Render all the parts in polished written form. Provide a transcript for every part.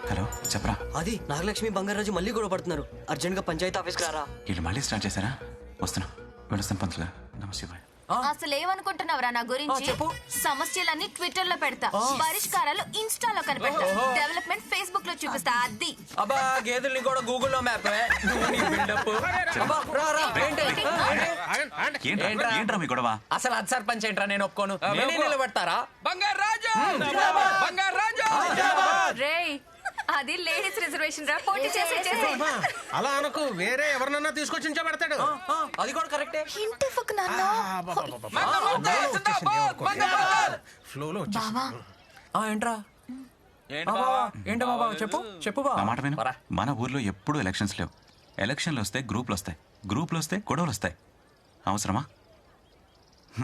Hello చెప్పరా. అది నాగలక్ష్మి బంగారాజు మళ్ళీ గొడవ పడుతున్నారు. అర్జెంట్ గా పంచాయతీ ఆఫీస్కి రారా. వీళ్ళు మళ్ళీ స్టార్ట్ చేశారా? వస్తున్నా, వెళ్ళొస్తాను పంతులు గారు. నమస్తే. అసలు ఏమనుకుంటున్నావురా నా గురించి? సమస్యలన్నీ ట్విట్టర్ లో పెడతా, పరిష్కారాలు ఇన్స్టాలో కనిపెడతా, డెవలప్మెంట్ ఫేస్బుక్ లో చూపిస్తా. అది అబ్బా గేదెల్ని కూడా గూగుల్లో మ్యాప్. ఏంట్రా మీ గొడవ? అసలు అది సర్పంచ్ ఏంట్రా? నేను ఒప్పుకోను. నేనే నిలబెడతారా? బంగారు రాజు, బంగారు రాజు. రేయ్, అది లేడీస్ రిజర్వేషన్ రా, పోటీ చేసే. అలా అనకు, వేరే ఎవరినన్నా తీసుకొచ్చి పెడతాడు. అది కూడా కరెక్టే. ఇంటి ఫక్ నాన్న ఫ్లోలో బావా. ఏంట్రా ఏంటో బాబా, చెప్పు చెప్పు నా మాట విను. మన ఊర్లో ఎప్పుడూ ఎలక్షన్స్ లేవు. ఎలక్షన్లు వస్తే గ్రూపులు వస్తాయి, గ్రూపులు వస్తే గొడవలు వస్తాయి. అవసరమా?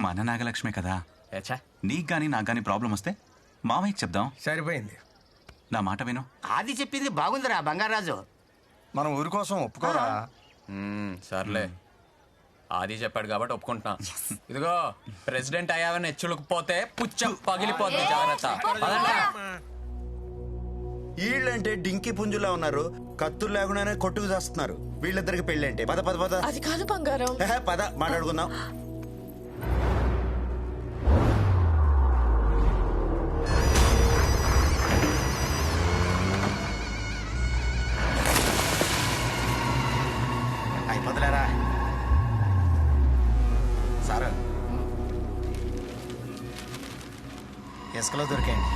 మన నాగలక్ష్మి కదా. నీకు గానీ నాకు గానీ ప్రాబ్లం వస్తే మామయ్యకి చెప్దాం. సరిపోయింది. నా మాట విను. ఆది చెప్పింది బాగుందిరా బంగారాజు. మనం ఊరి కోసం ఒప్పుకోరా? సర్లే, ఆది చెప్పాడు కాబట్టి ఒప్పుకుంటున్నా. ఇదిగో ప్రెసిడెంట్ అయ్యావని హెచ్చులుకుపోతే పుచ్చం పగిలిపోతుంది. జాగ్రత్త. వీళ్ళంటే డింకి పుంజులా ఉన్నారు, కత్తులు లేకుండానే కొట్టుకు చేస్తున్నారు. వీళ్ళిద్దరికి పెళ్ళి అంటే పద పద పద. అది కాదు బంగారం. పద మాట్లాడుకుందాం. అయిపోతులేరా సార్, ఇసుకలో దొరికాయండి.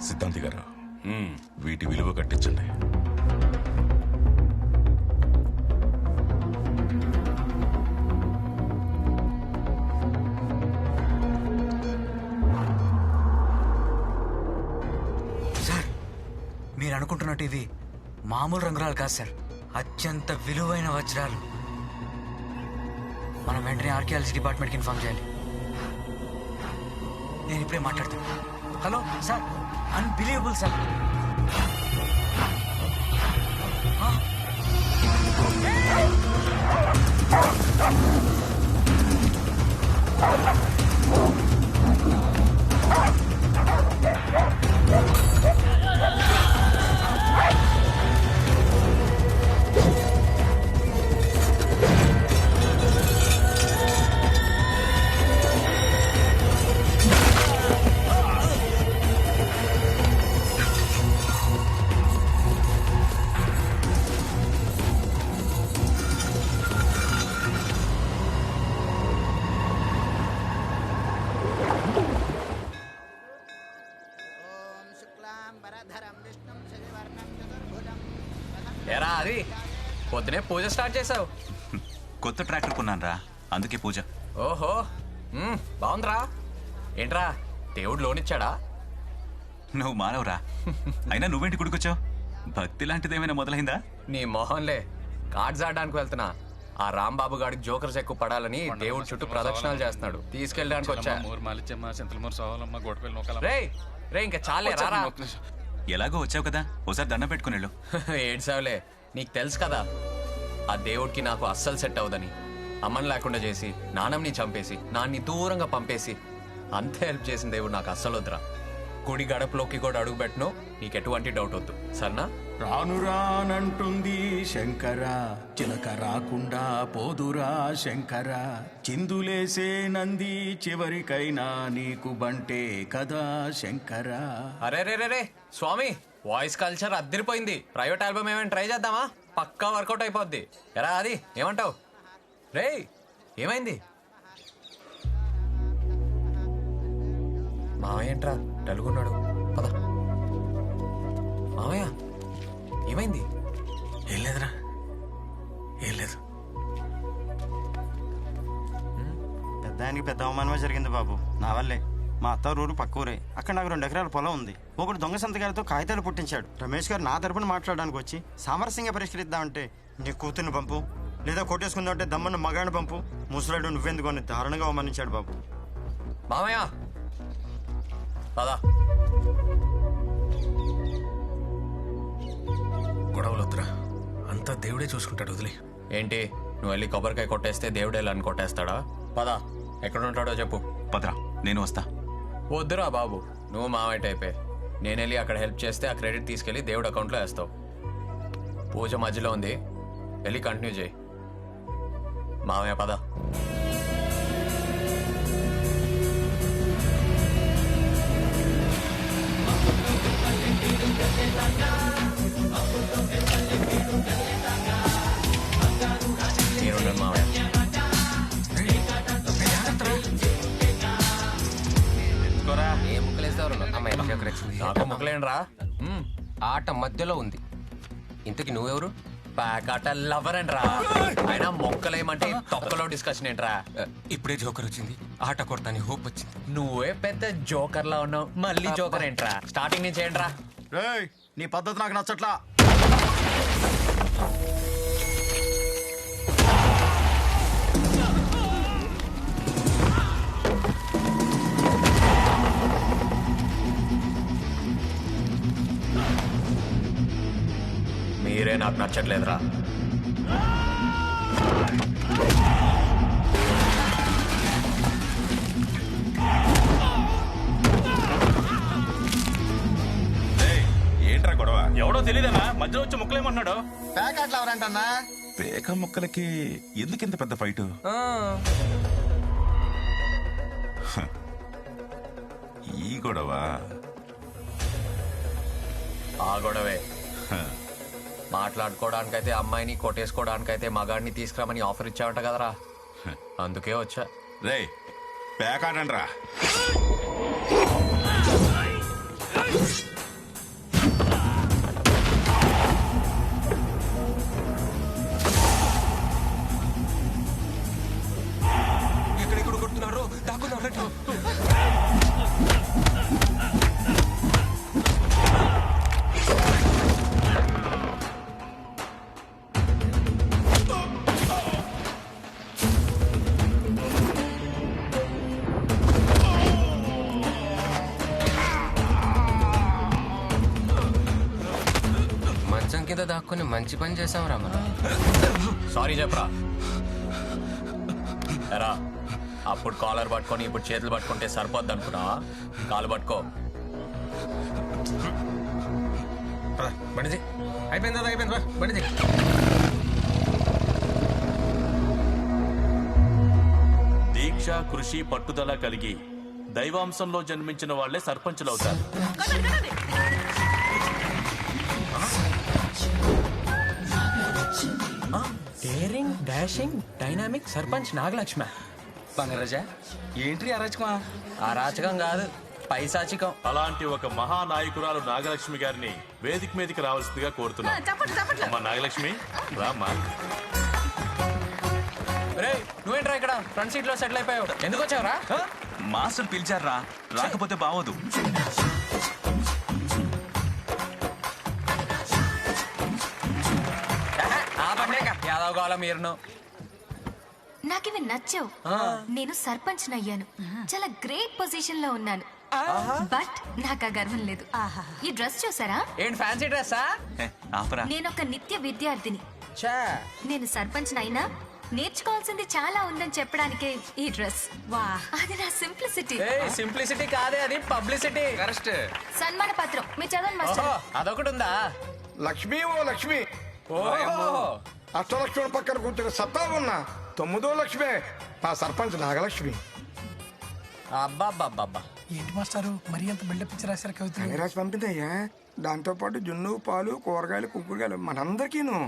సిద్ధాంతి గారు, వీటి విలువ కట్టించండి. సార్, మీరు అనుకుంటున్నట్టు ఇది మామూలు రంగురాలు కాదు సార్, అత్యంత విలువైన వజ్రాలు. మనం వెంటనే ఆర్కియాలజీ డిపార్ట్మెంట్కి ఇన్ఫార్మ్ చేయాలి. నేను ఇప్పుడే మాట్లాడుతాను. Hello sir, unbelievable sir. ఎరా అది పొద్దునే పూజ స్టార్ట్ చేసావు? కొత్త ట్రాక్టర్ కొన్నాను రా, అందుకే పూజ. ఓహో, బాగుందిరా. ఏంట్రా, దేవుడు లోనిచ్చాడా? నువ్వు మానవురా. అయినా నువ్వేంటి గుడికొచ్చావు? భక్తి లాంటిదేమైనా మొదలైందా? నీ మొహంలే, కార్డ్స్ ఆడడానికి వెళ్తున్నా. ఆ రాంబాబు గాడికి జోకర్స్ ఎక్కువ పడాలని దేవుడి చుట్టూ ప్రదక్షిణాలు చేస్తున్నాడు, తీసుకెళ్ళడానికి వచ్చా. రే ఇంకా చాలే రారా. ఎలాగో వచ్చావు కదా, ఓసారి దండం పెట్టుకుని వెళ్ళు. ఏడ్సావులే, నీకు తెలుసు కదా ఆ దేవుడికి నాకు అస్సలు సెట్ అవుదని. అమ్మని లేకుండా చేసి, నాన్నని చంపేసి, నాన్ని దూరంగా పంపేసి అంత హెల్ప్ చేసిన దేవుడు నాకు అస్సలు వద్దురా. గుడి గడపలోకి కూడా అడుగు పెట్టను, నీకు ఎటువంటి డౌట్ వద్దు, సరేనా? రాను రానంటుంది శంకర, చిలక రాకుండా పోదురా శంకర, చిందులేసే నంది చివరికైనా నీకు బంటే కదా శంకర. అరే రే రే రే స్వామి, వాయిస్ కల్చర్ అద్దరిపోయింది. ప్రైవేట్ ఆల్బమ్ ఏమైనా ట్రై చేద్దామా? పక్కా వర్కౌట్ అయిపోద్ది. ఎరా అది ఏమంటావు? రే ఏమైంది? మావయ్య ఏంట్రా డలుగున్నాడు? పద. మావయ్య ఏమైంది? ఏం లేదురా, ఏం లేదు. పెద్దానికి పెద్ద అవమానమే జరిగింది బాబు, నా వల్లే. మా అత్తారూరు పక్క ఊరే. అక్కడ నాకు 2 ఎకరాల పొలం ఉంది. ఒకడు దొంగ సంతకాలతో కాగితాలు పుట్టించాడు. రమేష్ గారు నా తరపున మాట్లాడడానికి వచ్చి సామరస్యంగా పరిష్కరిద్దామంటే నీ కూతుర్ని పంపు, లేదా కొట్టేసుకుందామంటే దమ్మన్న మగాడిని పంపు, ముసలాడు నువ్వెందుకు అని దారుణంగా అవమానించాడు బాబు. మామయ్య పదా. గొడవలొద్దురా, అంతా దేవుడే చూసుకుంటాడు, వదిలే. ఏంటి నువ్వు వెళ్ళి కొబ్బరికాయ కొట్టేస్తే దేవుడే అని కొట్టేస్తాడా? పదా, ఎక్కడ ఉంటాడో చెప్పు. పదరా, నేను వస్తా. వద్దురా బాబు, నువ్వు మామయ్య టైపే. నేను వెళ్ళి అక్కడ హెల్ప్ చేస్తే ఆ క్రెడిట్ తీసుకెళ్ళి దేవుడు అకౌంట్లో వేస్తావు. పూజ మధ్యలో ఉంది, వెళ్ళి కంటిన్యూ చేయి. మామయ్య పద. ఏ ముక్కలేస్తారు అమ్మాయి నాకు ముక్కలేండ్రా. ఆట మధ్యలో ఉంది. ఇంతకి నువ్వెవరు? ప్యాకాట లవర్ అండ్రా. అయినా మొక్కలేమంటే తొక్కలో డిస్కషన్ ఏంట్రా? ఇప్పుడే జోకర్ వచ్చింది, ఆట కొడతాని హోప్ వచ్చింది. నువ్వే పెద్ద జోకర్ లా ఉన్నావు, మళ్ళీ జోకర్ ఏంట్రా? స్టార్టింగ్ నుంచి ఏంట్రా? రేయ్, నీ పద్ధతి నాకు నచ్చట్లా. మీరే నాకు నచ్చట్లేదురా. ఏంట్రా గొడవ? ఎవడో తెలియదన్నా, మధ్యలో వచ్చి ముక్కలేమన్నాడు. ప్యాకెట్లు ఎవరంటన్నా? పేక ముక్కలకి ఎందుకు ఇంత పెద్ద ఫైటు? ఈ గొడవ ఆ గొడవే. మాట్లాడుకోవడానికైతే అమ్మాయిని, కొట్టేసుకోవడానికైతే మగాడిని తీసుకురామని ఆఫర్ ఇచ్చావంట కదరా, అందుకే వచ్చా. రే, పేకాడండ్రా. ఎక్కడెక్కడ కొడుతున్నారు, దాక్కున్నారు. మంచం కింద దాక్కుని మంచి పని చేసాంరా మనం. సారీ చెప్పరా. ఎరా, అప్పుడు కాలర్ పట్టుకొని ఇప్పుడు చేతులు పట్టుకుంటే సరిపోద్ది అనుకున్నా. కాలు పట్టుకో. బండిది అయిపోయింది కదా, అయిపోయింది బండిది. దీక్ష, కృషి, పట్టుదల కలిగి దైవాంశంలో జన్మించిన వాళ్లే సర్పంచులు అవుతారు. Daring, dashing, dynamic sarpanch Nagalakshmi. Bangaraja, ఏంటి అరాచకమా? అరాచకం కాదు, పైశాచికం. అలాంటి ఒక మహానాయకురాలు నాగలక్ష్మి గారిని వేదిక మీదకి రావాల్సిందిగా కోరుతున్నాం. అమ్మా నాగలక్ష్మి, రామ్మా. రే, నువ్వేంట్రా ఇక్కడ ఫ్రంట్ సీట్ లో సెటిల్ అయిపోయావు? ఎందుకు వచ్చావురా? మాస్టర్ పిలిచారా, రాకపోతే బావదు. ఆ బండేక యాదవ్ కావాలా మీరును? నాకివి నచ్చావు. నేను సర్పంచ్ అయ్యాను, చాలా గ్రేట్ పొజిషన్ లో ఉన్నాను. బట్ నాకు ఆ గర్వం లేదు. ఈ డ్రెస్ చూసారా? ఏంటి ఫ్యాన్సీ డ్రెస్సా? ఆపరా. నేను ఒక నిత్య విద్యార్థిని. నేను సర్పంచ్ అయినా నేర్చుకోవాల్సింది చాలా ఉందని చెప్పడానికే ఈ డ్రెస్. వా, అది నా సింప్లిసిటీ. సింప్లిసిటీ కాదే, అది పబ్లిసిటీ. కరెక్ట్. సన్మాన పత్రం మీ చదవండి మాస్టర్. అదొకటి ఉందా? లక్ష్మి ఓ లక్ష్మి, ఓహో. అష్టలక్ష్మి పక్కన కూర్చుని సత్తా ఉన్నా 9వ లక్ష్మి మా సర్పంచ్ నాగలక్ష్మి. అబ్బాబ్బాబ్బా, ఏంటి మాస్టారు మరి అంత బిల్డప్ ఇచ్చి రాశారు కవిత? రాసి పంపిందయ్యా. దాంతో పాటు జున్ను, పాలు, కూరగాయలు, కుంకుడుగాయలు మనందరికీను.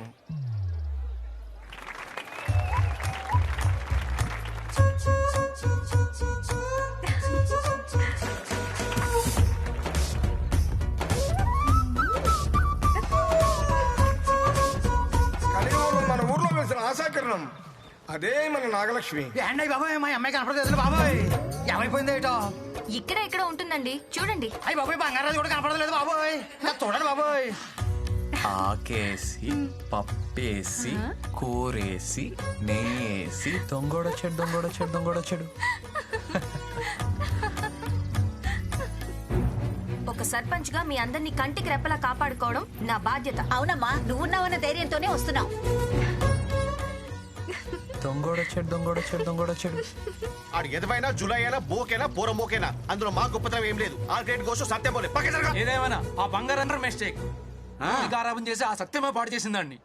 కలియుగంలో మన ఊర్లో వేసిన ఆశాకిరణం అదే మన నాగలక్ష్మి. బాబాయ్, మా అమ్మాయి కనపడలేదు బాబాయ్. ఏమైపోయింది ఏటో? ఇక్కడ ఎక్కడ ఉంటుందండి, చూడండి. అయ్యి బాబోయ్ బంగారాజు కూడా కనపడలేదు బాబోయ్. చూడండి బాబోయ్. ఆకేసి పప్పేసి కూరేసి నెయ్యేసి దొంగోడొచ్చాడు. ఒక సర్పంచ్ గా మీ అందరినీ కంటికి రెప్పలా కాపాడుకోవడం నా బాధ్యత. అవునమ్మా, నువ్వున్నావన్న ధైర్యంతోనే వస్తున్నావు. దొంగోడొచ్చాడు. ఆడు ఎదవైనా జులై అయినా బోకేనా పూరం బోకేనా అందులో మా గొప్పతనం ఏం లేదు. ఆ గ్రేట్ గోసు సత్యం పోలే పక్క జరగా. ఏదేమైనా ఆ బంగారం మిస్టేక్ గారాబం చేసి ఆ సత్యమే పాడు చేసిందండి.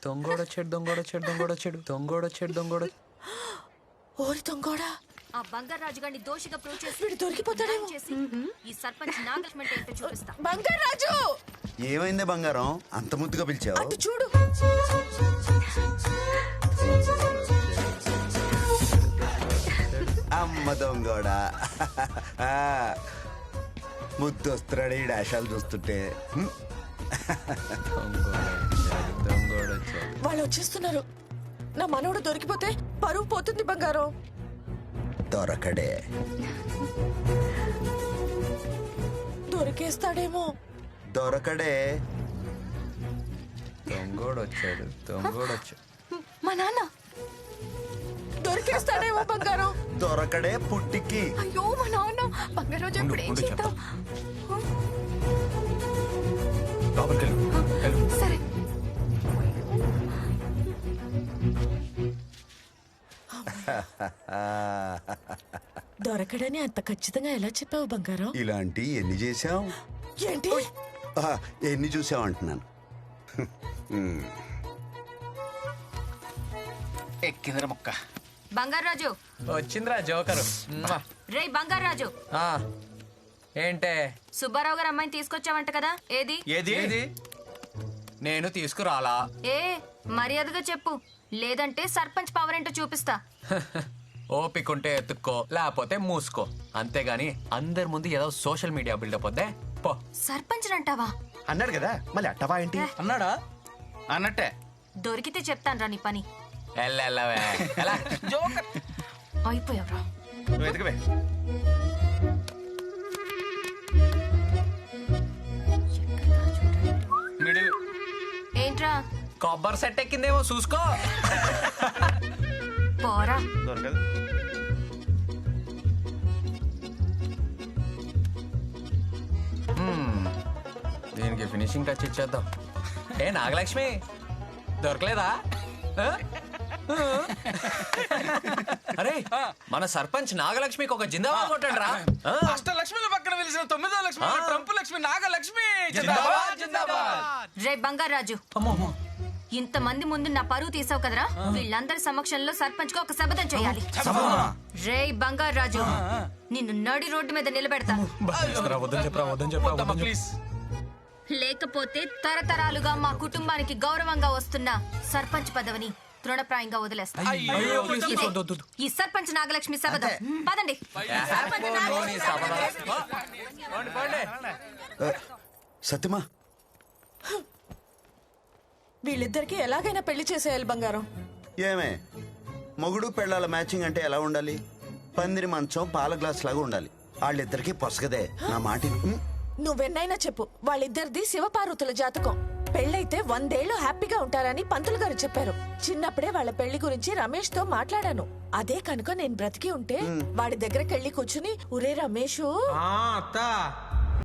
దొంగోడొచ్చాడు. ఓరి దొంగోడా, ఆ బంగారాజు గారిని దోషిగా ప్రూవ్ చేసి వీడు దొరికిపోతాడేమో. చేసి ఈ సర్పంచ్ నాగలక్ష్మి అంటే ఏంటో చూపిస్తా. బంగారాజు, ఏమైందే బంగారం అంత ముద్దుగా పిలిచావు? అటు చూడు. అమ్మ దొంగోడా ముద్దు వస్తున్నాడు ఈ డాషాలు చూస్తుంటే. వాళ్ళు వచ్చేస్తున్నారు. నా మనవడు దొరికిపోతే పరువు పోతుంది బంగారం. దొరకడే. దొరికేస్తాడేమో. దొరకడే. దొంగోడొచ్చాడు. మా నాన్న దొరికేస్తాడేమో బంగారం. దొరకడే పుట్టికి. అయ్యో మా నాన్న. బంగారాజు ఇప్పుడు ఏం చేద్దాం? సరే. దొరకడని అంత ఖచ్చితంగా ఎలా చెప్పావు బంగారం? ఇలాంటి ఎన్ని చేసావు? ఏంటి? ఎన్ని చూసావు అంటున్నాను. ఎక్కిందిరా ముక్క. బంగారాజు వచ్చిందిరా జోకరు. రేయ్ బంగారాజు, ఏంటే సుబ్బారావు గారు అమ్మాయిని తీసుకొచ్చావంట కదా, ఏది? ఏది? నేను తీసుకురాలా. ఏ మర్యాదగా చెప్పు, లేదంటే సర్పంచ్ పవర్ ఏంటో చూపిస్తా. ఓపికంటే ఎత్తుక్కో, లేకపోతే మూసుకో. అంతేగాని అందరి ముందు ఏదో సోషల్ మీడియా బిల్డప్ వద్దే పో. సర్పంచ్ అంటావా? అన్నాడు కదా మళ్ళీ అట్టవా ఏంటి అన్నాడా? అన్నట్టే. దొరికితే చెప్తాను రా నీ పని. అయిపోయావురా. నువ్వు ఎదుగువే. ఏంట్రా కొబ్బరి సెట్ ఎక్కిందేమో చూసుకో. పోరా. దొరకదు. దీనికి ఫినిషింగ్ టచ్ ఇచ్చేద్దాం. ఏ నాగలక్ష్మి దొరకలేదా? అరే మన సర్పంచ్ నాగలక్ష్మికి ఒక జిందాబాద్ కొట్టండి రా. అష్టలక్ష్మిల పక్కన వెలిసిన 9వ లక్ష్మి ట్రంప్ లక్ష్మి నాగలక్ష్మి. రే బంగారాజు, ఇంతమంది ముందు నా పరువు తీసావు కదరా. వీళ్ళందరి సమక్షంలో సర్పంచ్ కు ఒక శపథం చేయాలి. రే బంగారాజు, నిన్ను నడి రోడ్డు మీద నిలబెడతా. లేకపోతే తరతరాలుగా మా కుటుంబానికి గౌరవంగా వస్తున్న సర్పంచ్ పదవిని తృణప్రాయంగా వదిలేస్తా. ఈ సర్పంచ్ నాగలక్ష్మి శపథం. పదండి. సత్యమా, వీళ్ళిద్దరికి ఎలాగైనా పెళ్లి చేసేయాలి బంగారం. ఏమే మొగుడు పెళ్ళాల మ్యాచింగ్ అంటే ఎలా ఉండాలి? పందిరి మంచం పాల గ్లాస్ లాగా ఉండాలి. వాళ్ళిద్దరికి పొసగదే. నా మాట నువ్వెన్నైనా చెప్పు, వాళ్ళిద్దరిది శివపార్వతుల జాతకం. పెళ్ళైతే 100 ఏళ్ళు హ్యాపీగా ఉంటారని పంతులు గారు చెప్పారు. చిన్నప్పుడే వాళ్ళ పెళ్లి గురించి రమేష్ తో మాట్లాడాను. అదే కనుక నేను బ్రతికి ఉంటే వాడి దగ్గరకెళ్ళి కూర్చుని, ఒరే రమేష్, అత్త